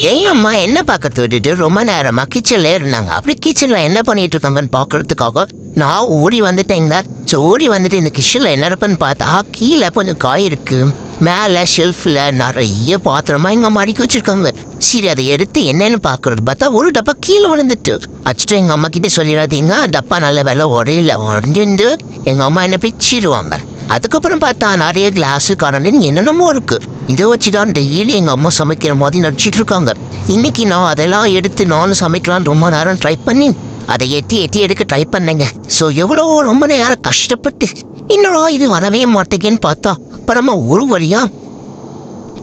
எங்க அம்மா என்ன பார்க்கறது விட்டுட்டு ரொம்ப நேரமா கிச்சன்ல இருந்தாங்க. அப்படி கிச்சன்ல என்ன பண்ணிட்டு இருக்காங்கன்னு பாக்குறதுக்காக நான் ஓடி வந்துட்டேங்க. ஸோ ஓடி வந்துட்டு இந்த கிச்சன்ல என்ன இருப்பேன்னு பார்த்தா கீழே கொஞ்சம் காய் இருக்கு. மேல ஷெல்ஃப்ல நிறைய பாத்திரமா எங்க அம்மா அடுக்கி வச்சிருக்காங்க. சரி அதை எடுத்து என்னன்னு பாக்குறது பார்த்தா ஒரு டப்பா கீழே விழுந்துட்டு. அச்சுட்டு எங்க அம்மா கிட்ட சொல்லிடாதீங்க, டப்பா நல்ல வேலை உடையில உடஞ்சிருந்து எங்க அம்மா என்ன பிச்சிடுவாங்க. அதுக்கப்புறம் பார்த்தா நிறைய கிளாஸு கரண்டின்னு என்னென்னமோ இருக்கு. இதை வச்சுதான் டெய்லி எங்க அம்மா சமைக்கிற மாதிரி நடிச்சிட்டு இருக்காங்க. இன்னைக்கு நான் அதெல்லாம் எடுத்து நானும் சமைக்கலான்னு ரொம்ப நேரம் ட்ரை பண்ணி அதை எட்டி எடுக்க ட்ரை பண்ணேங்க. ஸோ எவ்வளோ ரொம்ப நேரம் கஷ்டப்பட்டு இன்னொரு இது வரவே மாட்டேங்கன்னு பார்த்தா அப்புறமா ஒரு வழியா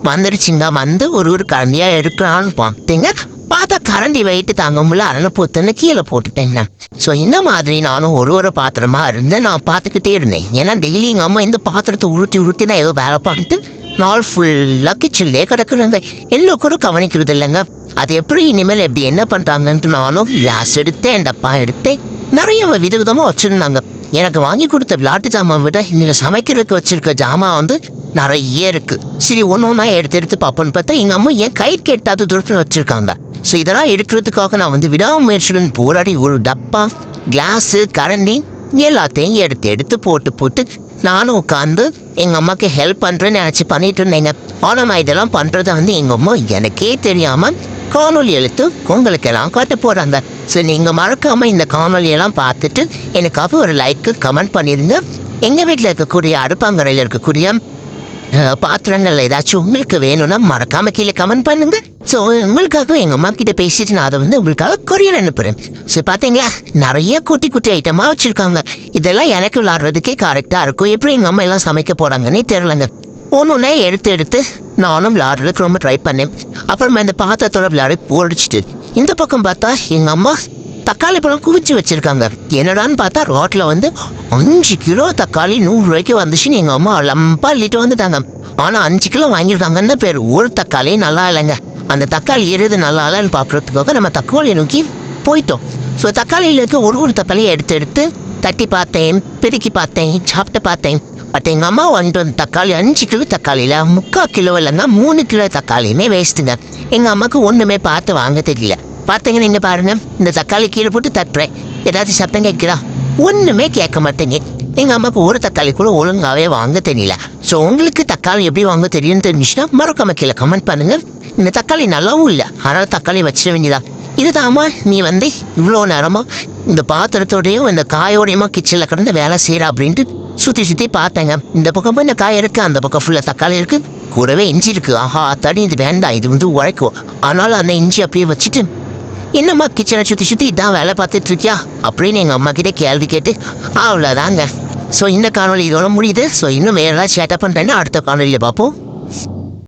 வந்துருச்சுங்க. வந்து ஒரு கரண்டியா எடுக்கலான்னு பார்த்தீங்க. பார்த்தா கரண்டி வெயிட்டு தாங்க முடியல, அரணை போத்துன்னு கீழே போட்டுட்டேங்க. ஸோ இந்த மாதிரி நானும் ஒரு பாத்திரமா இருந்து நான் பார்த்துக்கிட்டே இருந்தேன். ஏன்னா டெய்லி எங்கள் அம்மா இந்த பாத்திரத்தை உருட்டி நான் ஏதோ வேலை பண்ணிட்டு நாள் ஃபுல்லாக கிச்சன்லேயே கிடக்குறாங்க. எல்லாம் கூட கவனிக்கிறது இல்லைங்க. அது எப்படி இனிமேல் எப்படி என்ன பண்ணுறாங்கன்ட்டு நானும் கிளாஸ் எடுத்தேன், டப்பா எடுத்தேன். நிறைய விதவிதமாக வச்சுருந்தாங்க. எனக்கு வாங்கி கொடுத்த விளையாட்டு ஜாமான் விட இங்கே சமைக்கிறதுக்கு வச்சிருக்க ஜாமான் வந்து நிறைய இருக்கு. சரி ஒன்று எடுத்து பார்ப்போன்னு பார்த்தா எங்கள் அம்மா என் கை கெட்டாத தூரத்தில் வச்சுருக்காங்க. ஸோ இதெல்லாம் எடுக்கிறதுக்காக நான் வந்து விடாமுயற்சியுடன் போராடி ஒரு டப்பா கிளாஸு கரண்டி எல்லாத்தையும் எடுத்து போட்டு நானும் உட்காந்து எங்கள் அம்மாவுக்கு ஹெல்ப் பண்ணுறேன்னு நினச்சி பண்ணிட்டு இருந்தேங்க. ஆனால் நான் இதெல்லாம் பண்ணுறத வந்து எங்கள் அம்மா எனக்கே தெரியாமல் காணொலி எழுத்து உங்களுக்கெல்லாம் காட்ட போகிறாங்க. ஸோ நீங்கள் மறக்காமல் இந்த காணொலியெல்லாம் பார்த்துட்டு எனக்காக ஒரு லைக்கு கமெண்ட் பண்ணிடுங்க. எங்கள் வீட்டில் இருக்கக்கூடிய அடுப்பாங்கரையில் இருக்கக்கூடிய பாத்திரங்கள் ஏதாச்சும் உங்களுக்கு வேணும்னா மறக்காம கீழே கமெண்ட் பண்ணுங்க. ஸோ உங்களுக்காக எங்கள் அம்மா கிட்ட பேசிட்டு நான் அதை வந்து உங்களுக்காக கொரியர் அனுப்புகிறேன். ஸோ பார்த்தீங்களா நிறைய குட்டி ஐட்டமாக வச்சுருக்காங்க. இதெல்லாம் எனக்கு விளாட்றதுக்கே கரெக்டாக இருக்கும். எப்படி எங்கள் அம்மா எல்லாம் சமைக்க போகிறாங்கன்னே தெரிலங்க. ஒன்றுன்னே எடுத்து நானும் விளாட்றதுக்கு ரொம்ப ட்ரை பண்ணேன். அப்புறமா இந்த பாத்திரத்தோட விளையாடி போடிச்சிட்டு இந்த பக்கம் பார்த்தா எங்கள் அம்மா தக்காளி பழம் குவிச்சு வச்சுருக்காங்க. என்னடான்னு பார்த்தா ரோட்டில் வந்து 5 கிலோ தக்காளி 100 ரூபாய்க்கு வந்துச்சுன்னு எங்கள் அம்மா லம்பா அள்ளிட்டு வந்துட்டாங்க. ஆனால் 5 கிலோ வாங்கியிருக்காங்கன்னு பேர். ஒரு தக்காளியே நல்லா இல்லைங்க. அந்த தக்காளி எது நல்லா இல்லைன்னு பார்க்குறதுக்காக நம்ம தக்காளியை நோக்கி போயிட்டோம். ஸோ தக்காளியில் இருக்க ஒரு தக்காளியை எடுத்து தட்டி பார்த்தேன், பெருக்கி பார்த்தேன், சாப்பிட்டு பார்த்தேன். பட் எங்கள் அம்மா வந்துட்டு வந்து தக்காளி 5 கிலோ தக்காளியில் 3/4 கிலோ இல்லைங்க 3 கிலோ தக்காளியுமே வேஸ்ட்டுங்க. எங்கள் அம்மாவுக்கு ஒன்றுமே பார்த்து வாங்க தெரியல. பார்த்தீங்க நீங்கள் பாருங்க, இந்த தக்காளி கீழே போட்டு தட்டுறேன், ஏதாச்சும் சத்தம் கேட்குறா? ஒன்றுமே கேட்க மாட்டேங்க. எங்கள் அம்மாவுக்கு ஒரு தக்காளி கூட ஒழுங்காகவே வாங்க தெரியல. ஸோ உங்களுக்கு தக்காளி எப்படி வாங்க தெரியும்னு தெரிஞ்சுச்சுன்னா மறக்காம கீழே கமெண்ட் பண்ணுங்கள். இந்த தக்காளி நல்லாவும் இல்லை, ஆனால் தக்காளி வச்சிட வேண்டியதான். இதுதாம்மா நீ வந்து இவ்வளோ நேரமாக இந்த பாத்திரத்தோடையும் இந்த காயோடையுமா கிச்சனில் கிடந்து வேலை செய்கிற அப்படின்ட்டு சுற்றி பார்த்தேங்க. இந்த பக்கம் இந்த காய் இருக்குது, அந்த பக்கம் ஃபுல்லாக தக்காளி இருக்குது, கூடவே இஞ்சி இருக்குது. ஆஹா தடி இது வேண்டாம், இது வந்து உழைக்கும். ஆனாலும் அந்த இஞ்சி அப்படியே வச்சுட்டு என்னம்மா கிச்சனை சுற்றி இதான் வேலை பார்த்துட்டு இருக்கியா அப்படின்னு எங்கள் அம்மா கிட்டே கேள்வி கேட்டு அவ்வளோதாங்க. ஸோ இந்த காணொலி இதோட முடியுது. ஸோ இன்னும் வேறு ஏதாவது சேட்டப் பண்ணுறேன்னா அடுத்த காணொலியில் பார்ப்போம்.